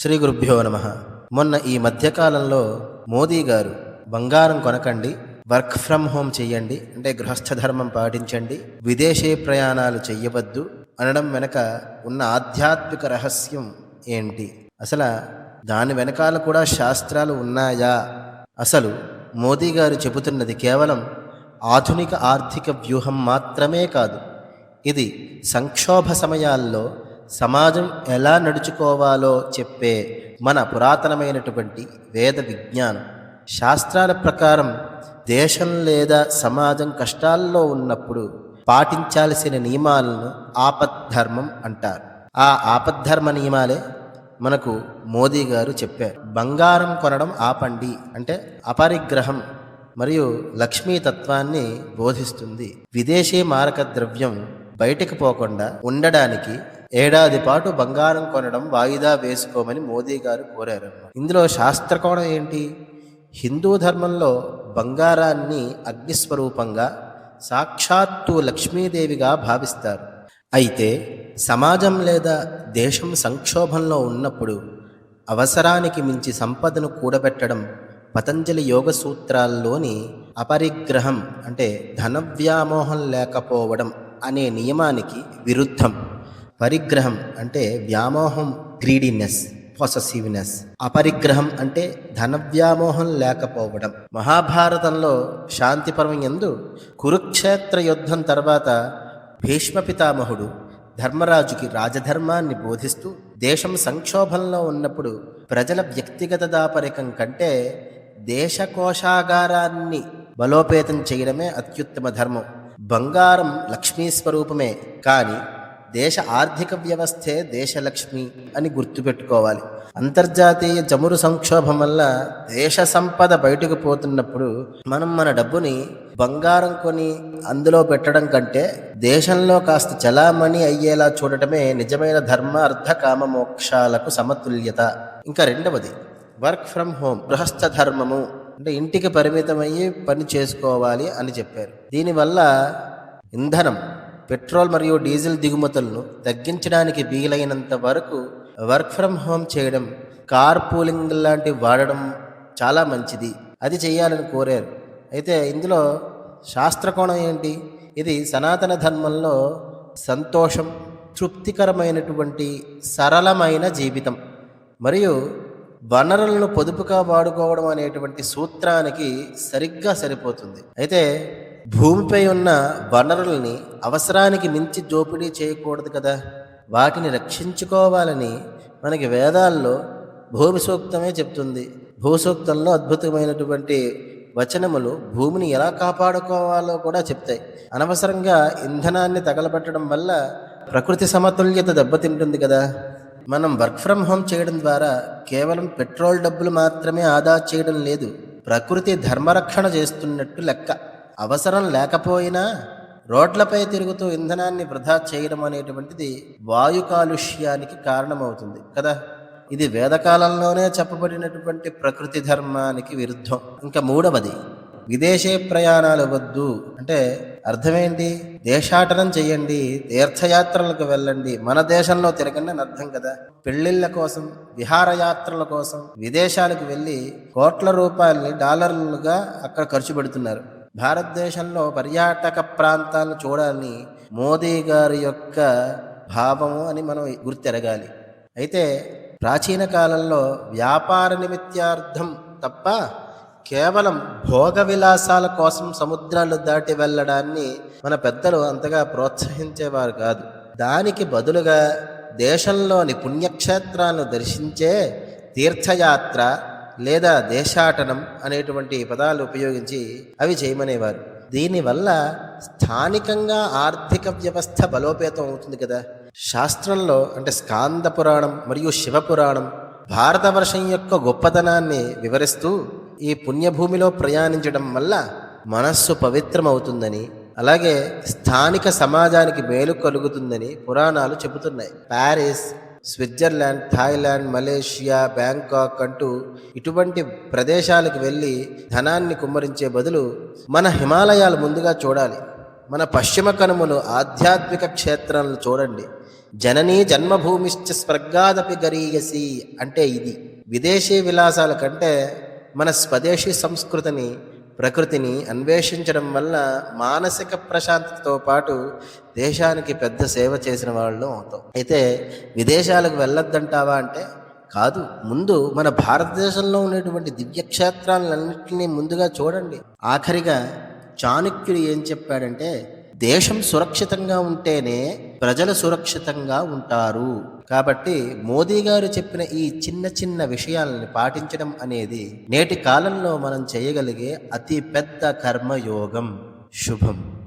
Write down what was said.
శ్రీ గురుభ్యో నమ. మొన్న ఈ మధ్యకాలంలో మోదీ గారు బంగారం కొనకండి, వర్క్ ఫ్రమ్ హోమ్ చెయ్యండి, అంటే గృహస్థ ధర్మం పాటించండి, విదేశీ ప్రయాణాలు చెయ్యవద్దు అనడం వెనక ఉన్న ఆధ్యాత్మిక రహస్యం ఏంటి? అసలు దాని వెనకాల కూడా శాస్త్రాలు ఉన్నాయా? అసలు మోదీ గారు చెబుతున్నది కేవలం ఆధునిక ఆర్థిక వ్యూహం మాత్రమే కాదు. ఇది సంక్షోభ సమయాల్లో సమాజం ఎలా నడుచుకోవాలో చెప్పే మన పురాతనమైనటువంటి వేద విజ్ఞానం. శాస్త్రాల ప్రకారం దేశం లేదా సమాజం కష్టాల్లో ఉన్నప్పుడు పాటించాల్సిన నియమాలను ఆపద్ధర్మం అంటారు. ఆ ఆపద్ధర్మ నియమాలే మనకు మోదీ గారు చెప్పారు. బంగారం కొనడం ఆపండి అంటే అపరిగ్రహం మరియు లక్ష్మీతత్వాన్ని బోధిస్తుంది. విదేశీ మారక ద్రవ్యం బయటకు పోకుండా ఉండడానికి ఏడాది పాటు బంగారం కొనడం వాయిదా వేసుకోమని మోదీ గారు కోరారు. ఇందులో శాస్త్రకోణం ఏంటి? హిందూ ధర్మంలో బంగారాన్ని అగ్నిస్వరూపంగా, సాక్షాత్తు లక్ష్మీదేవిగా భావిస్తారు. అయితే సమాజం లేదా దేశం సంక్షోభంలో ఉన్నప్పుడు అవసరానికి మించి సంపదను కూడబెట్టడం పతంజలి యోగ సూత్రాల్లోని అపరిగ్రహం అంటే ధనవ్యామోహం లేకపోవడం అనే నియమానికి విరుద్ధం. పరిగ్రహం అంటే వ్యామోహం, గ్రీడీనెస్, పొసెసివ్నెస్. అపరిగ్రహం అంటే ధనవ్యామోహం లేకపోవడం. మహాభారతంలో శాంతి పర్వం యందు కురుక్షేత్ర యుద్ధం తర్వాత భీష్మ పితామహుడు ధర్మరాజుకి రాజధర్మాన్ని బోధిస్తూ దేశం సంక్షోభంలో ఉన్నప్పుడు ప్రజల వ్యక్తిగత దాపరికం కంటే దేశ కోశాగారాన్ని బలోపేతం చేయడమే అత్యుత్తమ ధర్మం. బంగారం లక్ష్మీ స్వరూపమే, కానీ దేశ ఆర్థిక వ్యవస్థే దేశలక్ష్మి అని గుర్తుపెట్టుకోవాలి. అంతర్జాతీయ చమురు సంక్షోభం వల్ల దేశ సంపద బయటకు పోతున్నప్పుడు మనం మన డబ్బుని బంగారం కొని అందులో పెట్టడం కంటే దేశంలో కాస్త చలామణి అయ్యేలా చూడటమే నిజమైన ధర్మ, అర్థ, కామ మోక్షాలకు సమతుల్యత. ఇంకా రెండవది వర్క్ ఫ్రమ్ హోమ్, గృహస్థ ధర్మము అంటే ఇంటికి పరిమితమయ్యి పని చేసుకోవాలి అని చెప్పారు. దీనివల్ల ఇంధనం, పెట్రోల్ మరియు డీజిల్ దిగుమతులను తగ్గించడానికి వీలైనంత వరకు వర్క్ ఫ్రమ్ హోమ్ చేయడం, కార్ పూలింగ్ లాంటివి వాడడం చాలా మంచిది. అది చేయాలని కోరారు. అయితే ఇందులో శాస్త్రకోణం ఏంటి? ఇది సనాతన ధర్మంలో సంతోషం, తృప్తికరమైనటువంటి సరళమైన జీవితం మరియు వనరులను పొదుపుగా వాడుకోవడం అనేటువంటి సూత్రానికి సరిగ్గా సరిపోతుంది. అయితే భూమిపై ఉన్న వనరుల్ని అవసరానికి మించి దోపిడీ చేయకూడదు కదా. వాటిని రక్షించుకోవాలని మనకి వేదాల్లో భూమి సూక్తమే చెప్తుంది. భూసూక్తంలో అద్భుతమైనటువంటి వచనములు భూమిని ఎలా కాపాడుకోవాలో కూడా చెప్తాయి. అనవసరంగా ఇంధనాన్ని తగలబెట్టడం వల్ల ప్రకృతి సమతుల్యత దెబ్బతింటుంది కదా. మనం వర్క్ ఫ్రమ్ హోమ్ చేయడం ద్వారా కేవలం పెట్రోల్ డబ్బులు మాత్రమే ఆదా చేయడం లేదు, ప్రకృతి ధర్మరక్షణ చేస్తున్నట్టు లెక్క. అవసరం లేకపోయినా రోడ్లపై తిరుగుతూ ఇంధనాన్ని వృధా చేయడం అనేటువంటిది వాయు కాలుష్యానికి కారణమవుతుంది కదా. ఇది వేదకాలంలోనే చెప్పబడినటువంటి ప్రకృతి ధర్మానికి విరుద్ధం. ఇంకా మూడవది విదేశీ ప్రయాణాలు వద్దు అంటే అర్థమేంటి? దేశాటనం చెయ్యండి, తీర్థయాత్రలకు వెళ్ళండి, మన దేశంలో తిరగండి అని అర్థం కదా. పెళ్లిళ్ళ కోసం, విహారయాత్రల కోసం విదేశాలకు వెళ్ళి కోట్ల రూపాయలని డాలర్లుగా అక్కడ ఖర్చు పెడుతున్నారు. భారతదేశంలో పర్యాటక ప్రాంతాలను చూడాలని మోదీ గారి యొక్క భావము అని మనం గుర్తెరగాలి. అయితే ప్రాచీన కాలంలో వ్యాపార నిమిత్తార్థం తప్ప కేవలం భోగ విలాసాల కోసం సముద్రాలు దాటి వెళ్ళడాన్ని మన పెద్దలు అంతగా ప్రోత్సహించేవారు కాదు. దానికి బదులుగా దేశంలోని పుణ్యక్షేత్రాలను దర్శించే తీర్థయాత్ర లేదా దేశాటనం అనేటువంటి పదాలు ఉపయోగించి అవి చేయమనేవారు. దీనివల్ల స్థానికంగా ఆర్థిక వ్యవస్థ బలోపేతం అవుతుంది కదా. శాస్త్రంలో అంటే స్కాంద పురాణం మరియు శివపురాణం భారతవర్షం యొక్క గొప్పతనాన్ని వివరిస్తూ ఈ పుణ్యభూమిలో ప్రయాణించడం వల్ల మనస్సు పవిత్రమవుతుందని, అలాగే స్థానిక సమాజానికి మేలు కలుగుతుందని పురాణాలు చెబుతున్నాయి. Paris, Switzerland, Thailand, Malaysia, Bangkok అంటూ ఇటువంటి ప్రదేశాలకు వెళ్ళి ధనాన్ని కుమ్మరించే బదులు మన హిమాలయాలు ముందుగా చూడాలి. మన పశ్చిమ కనుమలు ఆధ్యాత్మిక క్షేత్రాలను చూడండి. జననీ జన్మభూమిశ్చ స్వర్గాదపి గరీయసి అంటే ఇది. విదేశీ విలాసాల కంటే మన స్వదేశీ సంస్కృతిని, ప్రకృతిని అన్వేషించడం వల్ల మానసిక ప్రశాంతతతో పాటు దేశానికి పెద్ద సేవ చేసిన వాళ్ళు అవుతాం. అయితే విదేశాలకు వెళ్ళొద్దంటావా అంటే కాదు. ముందు మన భారతదేశంలో ఉన్నటువంటి దివ్యక్షేత్రాలన్నింటినీ ముందుగా చూడండి. ఆఖరిగా చాణక్యుడు ఏం చెప్పాడంటే, దేశం సురక్షితంగా ఉంటేనే ప్రజలు సురక్షితంగా ఉంటారు. కాబట్టి మోదీ గారు చెప్పిన ఈ చిన్న చిన్న విషయాలని పాటించడం అనేది నేటి కాలంలో మనం చేయగలిగే అతి పెద్ద కర్మయోగం. శుభం.